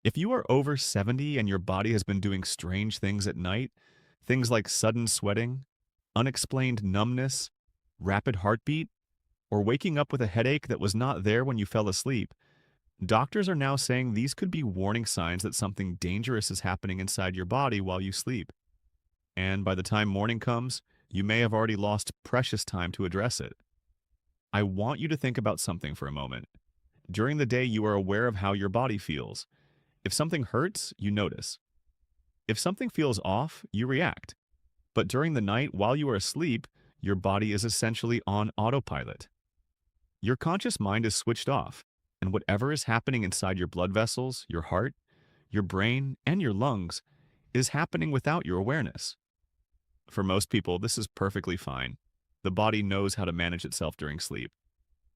If you are over 70 and your body has been doing strange things at night, things like sudden sweating, unexplained numbness, rapid heartbeat, or waking up with a headache that was not there when you fell asleep, doctors are now saying these could be warning signs that something dangerous is happening inside your body while you sleep. And by the time morning comes, you may have already lost precious time to address it. I want you to think about something for a moment. During the day, you are aware of how your body feels. If something hurts, you notice. If something feels off, you react. But during the night, while you are asleep, your body is essentially on autopilot. Your conscious mind is switched off, and whatever is happening inside your blood vessels, your heart, your brain, and your lungs is happening without your awareness. For most people, this is perfectly fine. The body knows how to manage itself during sleep.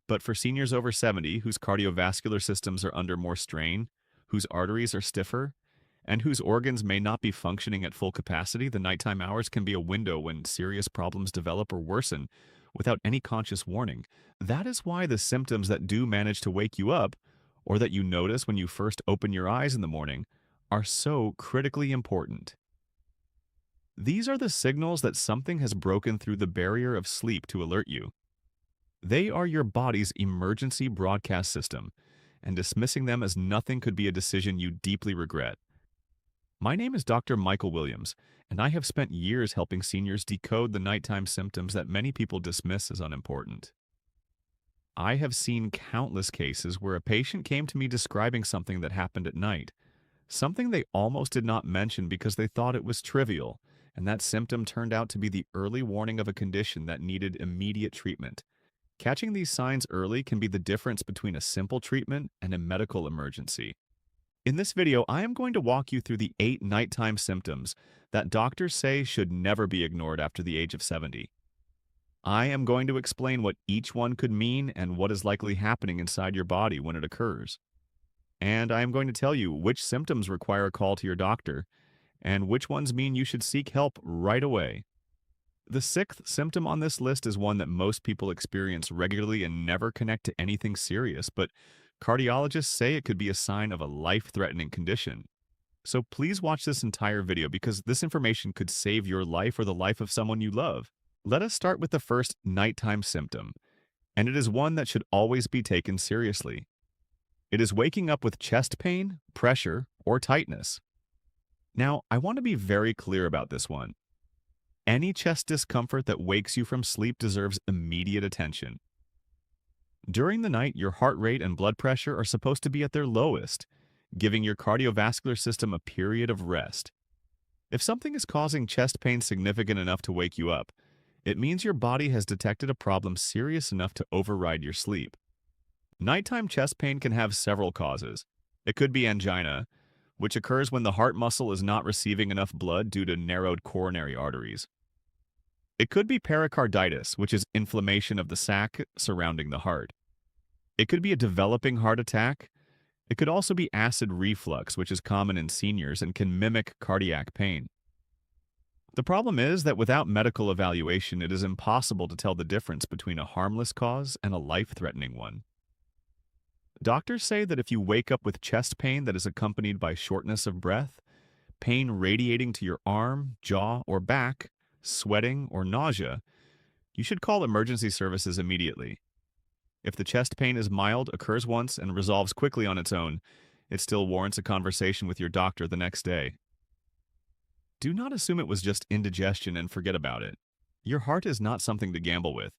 But for seniors over 70 whose cardiovascular systems are under more strain, whose arteries are stiffer, and whose organs may not be functioning at full capacity, the nighttime hours can be a window when serious problems develop or worsen without any conscious warning. That is why the symptoms that do manage to wake you up, or that you notice when you first open your eyes in the morning, are so critically important. These are the signals that something has broken through the barrier of sleep to alert you. They are your body's emergency broadcast system, and dismissing them as nothing could be a decision you deeply regret. My name is Dr. Michael Williams, and I have spent years helping seniors decode the nighttime symptoms that many people dismiss as unimportant. I have seen countless cases where a patient came to me describing something that happened at night, something they almost did not mention because they thought it was trivial, and that symptom turned out to be the early warning of a condition that needed immediate treatment. Catching these signs early can be the difference between a simple treatment and a medical emergency. In this video, I am going to walk you through the 8 nighttime symptoms that doctors say should never be ignored after the age of 70. I am going to explain what each one could mean and what is likely happening inside your body when it occurs. And I am going to tell you which symptoms require a call to your doctor and which ones mean you should seek help right away. The 6th symptom on this list is one that most people experience regularly and never connect to anything serious, but cardiologists say it could be a sign of a life-threatening condition. So please watch this entire video because this information could save your life or the life of someone you love. Let us start with the first nighttime symptom, and it is one that should always be taken seriously. It is waking up with chest pain, pressure, or tightness. Now, I want to be very clear about this one. Any chest discomfort that wakes you from sleep deserves immediate attention. During the night, your heart rate and blood pressure are supposed to be at their lowest, giving your cardiovascular system a period of rest. If something is causing chest pain significant enough to wake you up, it means your body has detected a problem serious enough to override your sleep. Nighttime chest pain can have several causes. It could be angina, which occurs when the heart muscle is not receiving enough blood due to narrowed coronary arteries. It could be pericarditis, which is inflammation of the sac surrounding the heart. It could be a developing heart attack. It could also be acid reflux, which is common in seniors and can mimic cardiac pain. The problem is that without medical evaluation, it is impossible to tell the difference between a harmless cause and a life-threatening one. Doctors say that if you wake up with chest pain that is accompanied by shortness of breath, pain radiating to your arm, jaw, or back, sweating, or nausea, you should call emergency services immediately. If the chest pain is mild, occurs once, and resolves quickly on its own, it still warrants a conversation with your doctor the next day. Do not assume it was just indigestion and forget about it. Your heart is not something to gamble with.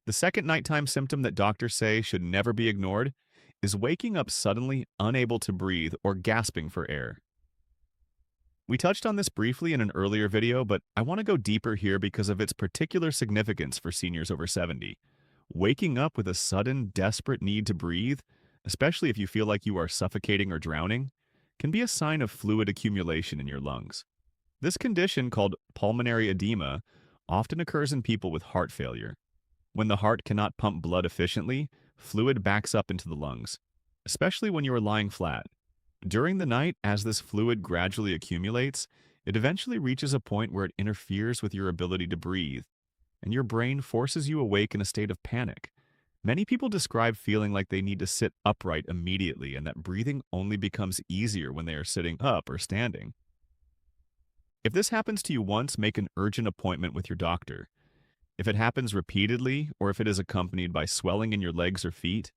The second nighttime symptom that doctors say should never be ignored is waking up suddenly unable to breathe or gasping for air. We touched on this briefly in an earlier video, but I want to go deeper here because of its particular significance for seniors over 70. Waking up with a sudden, desperate need to breathe, especially if you feel like you are suffocating or drowning, can be a sign of fluid accumulation in your lungs. This condition, called pulmonary edema, often occurs in people with heart failure. When the heart cannot pump blood efficiently, fluid backs up into the lungs, especially when you are lying flat. During the night, as this fluid gradually accumulates, it eventually reaches a point where it interferes with your ability to breathe, and your brain forces you awake in a state of panic, Many people describe feeling like they need to sit upright immediately and that breathing only becomes easier when they are sitting up or standing. If this happens to you once, make an urgent appointment with your doctor. If it happens repeatedly, or if it is accompanied by swelling in your legs or feet,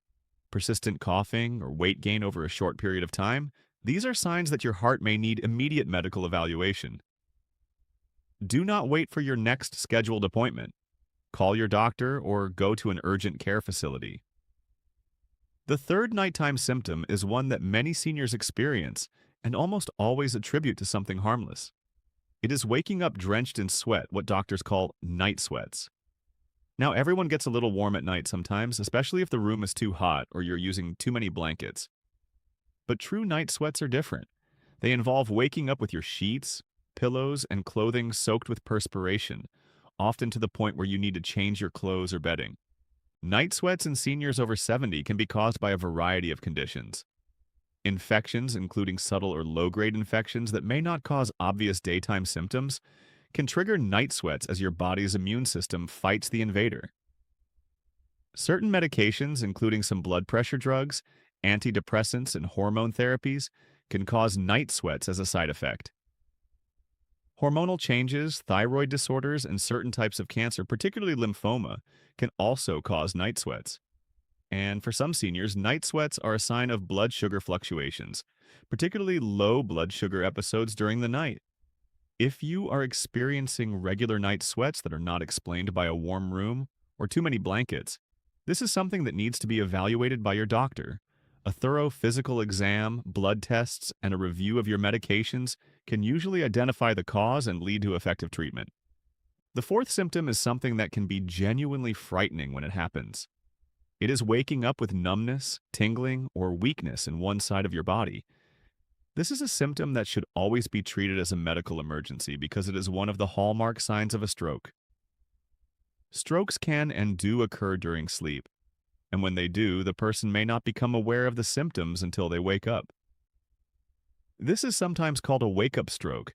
persistent coughing, or weight gain over a short period of time, these are signs that your heart may need immediate medical evaluation. Do not wait for your next scheduled appointment. Call your doctor or go to an urgent care facility. The third nighttime symptom is one that many seniors experience and almost always attribute to something harmless. It is waking up drenched in sweat, what doctors call night sweats. Now, everyone gets a little warm at night sometimes, especially if the room is too hot or you're using too many blankets. But true night sweats are different. They involve waking up with your sheets, pillows, and clothing soaked with perspiration, often to the point where you need to change your clothes or bedding. Night sweats in seniors over 70 can be caused by a variety of conditions. Infections, including subtle or low-grade infections that may not cause obvious daytime symptoms, can trigger night sweats as your body's immune system fights the invader. Certain medications, including some blood pressure drugs, antidepressants, and hormone therapies, can cause night sweats as a side effect. Hormonal changes, thyroid disorders, and certain types of cancer, particularly lymphoma, can also cause night sweats. And for some seniors, night sweats are a sign of blood sugar fluctuations, particularly low blood sugar episodes during the night. If you are experiencing regular night sweats that are not explained by a warm room or too many blankets, this is something that needs to be evaluated by your doctor. A thorough physical exam, blood tests, and a review of your medications can usually identify the cause and lead to effective treatment. The fourth symptom is something that can be genuinely frightening when it happens. It is waking up with numbness, tingling, or weakness in one side of your body. This is a symptom that should always be treated as a medical emergency because it is one of the hallmark signs of a stroke. Strokes can and do occur during sleep, and when they do, the person may not become aware of the symptoms until they wake up. This is sometimes called a wake-up stroke,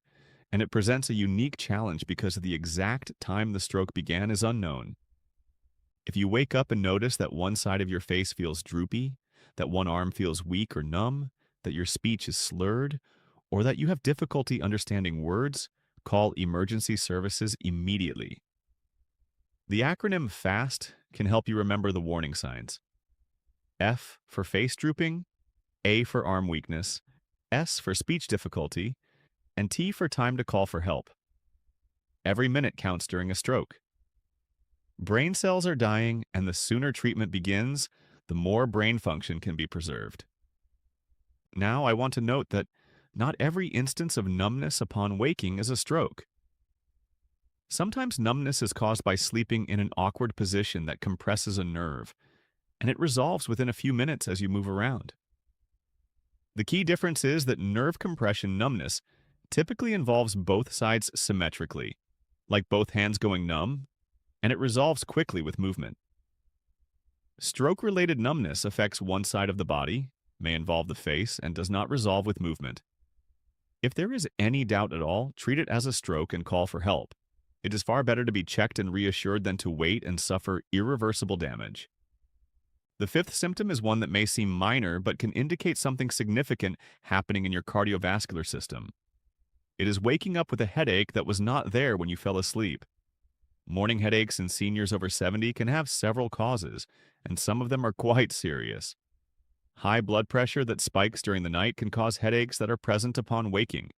and it presents a unique challenge because the exact time the stroke began is unknown. If you wake up and notice that one side of your face feels droopy, that one arm feels weak or numb, that your speech is slurred, or that you have difficulty understanding words, call emergency services immediately. The acronym FAST can help you remember the warning signs. F for face drooping, A for arm weakness, S for speech difficulty, and T for time to call for help. Every minute counts during a stroke. Brain cells are dying, and the sooner treatment begins, the more brain function can be preserved. Now, I want to note that not every instance of numbness upon waking is a stroke. Sometimes numbness is caused by sleeping in an awkward position that compresses a nerve, and it resolves within a few minutes as you move around. The key difference is that nerve compression numbness typically involves both sides symmetrically, like both hands going numb, and it resolves quickly with movement. Stroke-related numbness affects one side of the body, may involve the face, and does not resolve with movement. If there is any doubt at all, treat it as a stroke and call for help. It is far better to be checked and reassured than to wait and suffer irreversible damage. The fifth symptom is one that may seem minor but can indicate something significant happening in your cardiovascular system. It is waking up with a headache that was not there when you fell asleep. Morning headaches in seniors over 70 can have several causes, and some of them are quite serious. High blood pressure that spikes during the night can cause headaches that are present upon waking.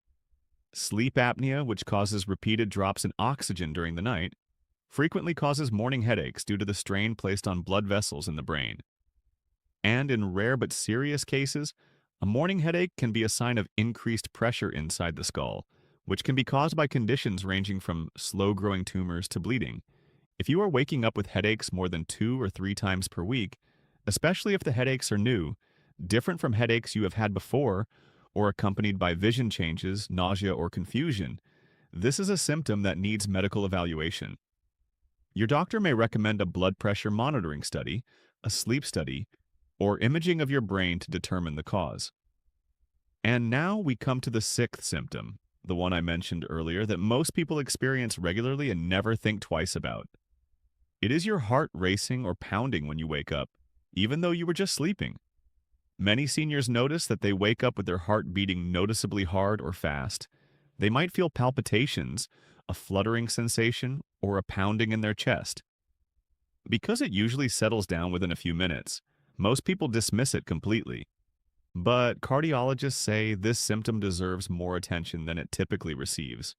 Sleep apnea, which causes repeated drops in oxygen during the night, frequently causes morning headaches due to the strain placed on blood vessels in the brain. And in rare but serious cases, a morning headache can be a sign of increased pressure inside the skull, which can be caused by conditions ranging from slow-growing tumors to bleeding. If you are waking up with headaches more than 2 or 3 times per week, especially if the headaches are new, different from headaches you have had before, or accompanied by vision changes, nausea, or confusion, this is a symptom that needs medical evaluation. Your doctor may recommend a blood pressure monitoring study, a sleep study, or imaging of your brain to determine the cause. And now we come to the sixth symptom, the one I mentioned earlier that most people experience regularly and never think twice about. It is your heart racing or pounding when you wake up, even though you were just sleeping. Many seniors notice that they wake up with their heart beating noticeably hard or fast. They might feel palpitations, a fluttering sensation, or a pounding in their chest. Because it usually settles down within a few minutes, most people dismiss it completely. But cardiologists say this symptom deserves more attention than it typically receives.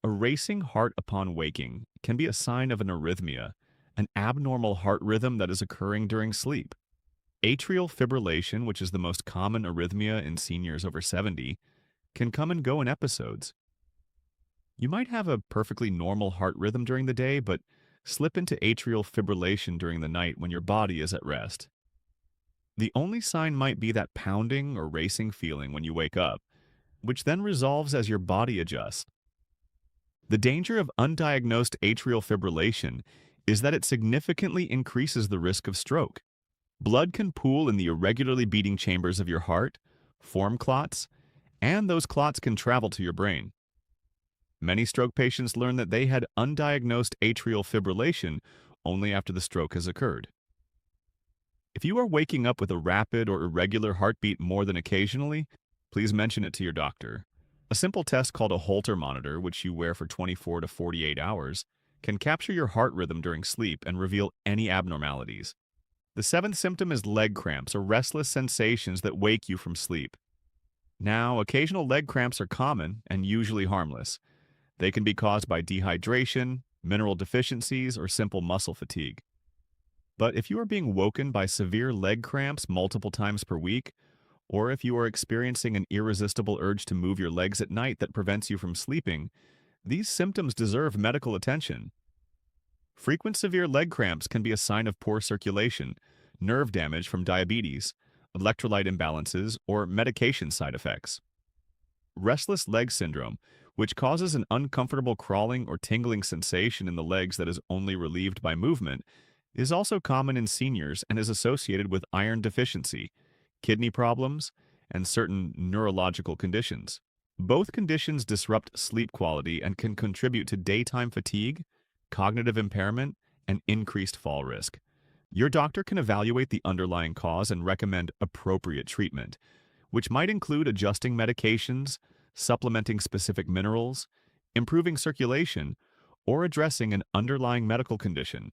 A racing heart upon waking can be a sign of an arrhythmia, an abnormal heart rhythm that is occurring during sleep. Atrial fibrillation, which is the most common arrhythmia in seniors over 70, can come and go in episodes. You might have a perfectly normal heart rhythm during the day, but slip into atrial fibrillation during the night when your body is at rest. The only sign might be that pounding or racing feeling when you wake up, which then resolves as your body adjusts. The danger of undiagnosed atrial fibrillation is that it significantly increases the risk of stroke. Blood can pool in the irregularly beating chambers of your heart, form clots, and those clots can travel to your brain. Many stroke patients learn that they had undiagnosed atrial fibrillation only after the stroke has occurred. If you are waking up with a rapid or irregular heartbeat more than occasionally, please mention it to your doctor. A simple test called a Holter monitor, which you wear for 24 to 48 hours, can capture your heart rhythm during sleep and reveal any abnormalities. The seventh symptom is leg cramps or restless sensations that wake you from sleep. Now, occasional leg cramps are common and usually harmless. They can be caused by dehydration, mineral deficiencies, or simple muscle fatigue. But if you are being woken by severe leg cramps multiple times per week, or if you are experiencing an irresistible urge to move your legs at night that prevents you from sleeping, these symptoms deserve medical attention. Frequent severe leg cramps can be a sign of poor circulation, nerve damage from diabetes, electrolyte imbalances, or medication side effects. Restless leg syndrome, which causes an uncomfortable crawling or tingling sensation in the legs that is only relieved by movement, is also common in seniors and is associated with iron deficiency, kidney problems, and certain neurological conditions. Both conditions disrupt sleep quality and can contribute to daytime fatigue, cognitive impairment, and increased fall risk. Your doctor can evaluate the underlying cause and recommend appropriate treatment, which might include adjusting medications, supplementing specific minerals, improving circulation, or addressing an underlying medical condition.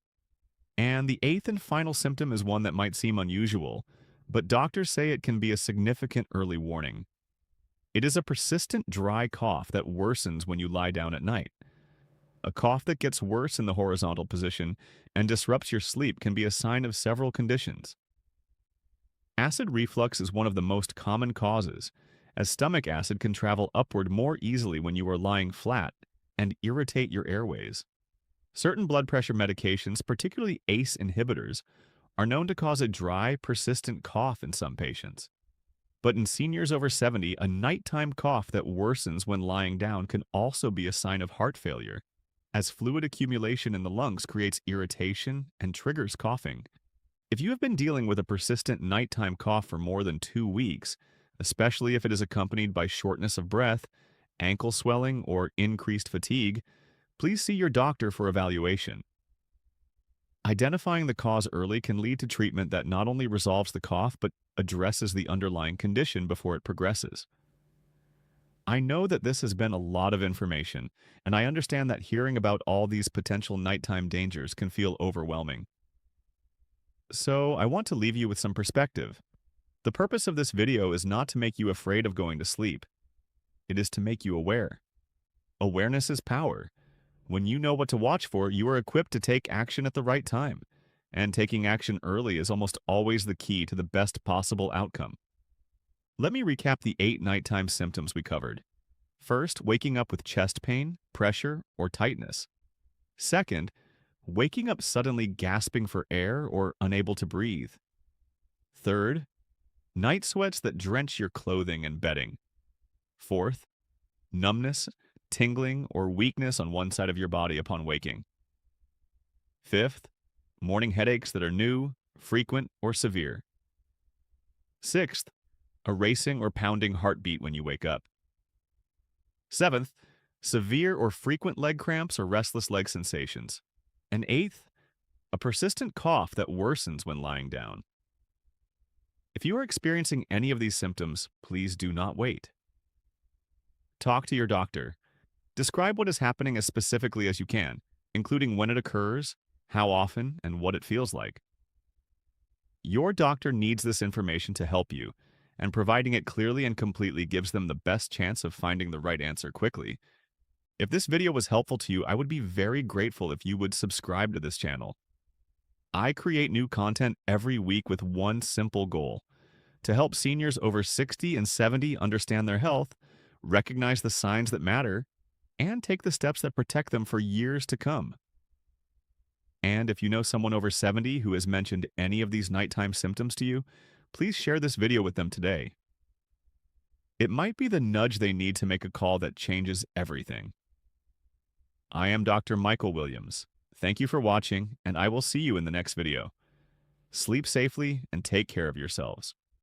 And the eighth and final symptom is one that might seem unusual, but doctors say it can be a significant early warning. It is a persistent dry cough that worsens when you lie down at night. A cough that gets worse in the horizontal position and disrupts your sleep can be a sign of several conditions. Acid reflux is one of the most common causes, as stomach acid can travel upward more easily when you are lying flat and irritate your airways. Certain blood pressure medications, particularly ACE inhibitors, are known to cause a dry, persistent cough in some patients. But in seniors over 70, a nighttime cough that worsens when lying down can also be a sign of heart failure, as fluid accumulation in the lungs creates irritation and triggers coughing. If you have been dealing with a persistent nighttime cough for more than 2 weeks, especially if it is accompanied by shortness of breath, ankle swelling, or increased fatigue, please see your doctor for evaluation. Identifying the cause early can lead to treatment that not only resolves the cough but addresses the underlying condition before it progresses. I know that this has been a lot of information, and I understand that hearing about all these potential nighttime dangers can feel overwhelming. So, I want to leave you with some perspective. The purpose of this video is not to make you afraid of going to sleep. It is to make you aware. Awareness is power. When you know what to watch for, you are equipped to take action at the right time. And taking action early is almost always the key to the best possible outcome. Let me recap the 8 nighttime symptoms we covered. First, waking up with chest pain, pressure, or tightness. Second, waking up suddenly gasping for air or unable to breathe. Third, night sweats that drench your clothing and bedding. Fourth, numbness, tingling, or weakness on one side of your body upon waking. Fifth, morning headaches that are new, frequent, or severe. Sixth, a racing or pounding heartbeat when you wake up. Seventh, severe or frequent leg cramps or restless leg sensations. And eighth, a persistent cough that worsens when lying down. If you are experiencing any of these symptoms, please do not wait. Talk to your doctor. Describe what is happening as specifically as you can, including when it occurs, how often, and what it feels like. Your doctor needs this information to help you, and providing it clearly and completely gives them the best chance of finding the right answer quickly. If this video was helpful to you, I would be very grateful if you would subscribe to this channel. I create new content every week with one simple goal: to help seniors over 60 and 70 understand their health, recognize the signs that matter, and take the steps that protect them for years to come. And if you know someone over 70 who has mentioned any of these nighttime symptoms to you, please share this video with them today. It might be the nudge they need to make a call that changes everything. I am Dr. Michael Williams. Thank you for watching, and I will see you in the next video. Sleep safely and take care of yourselves.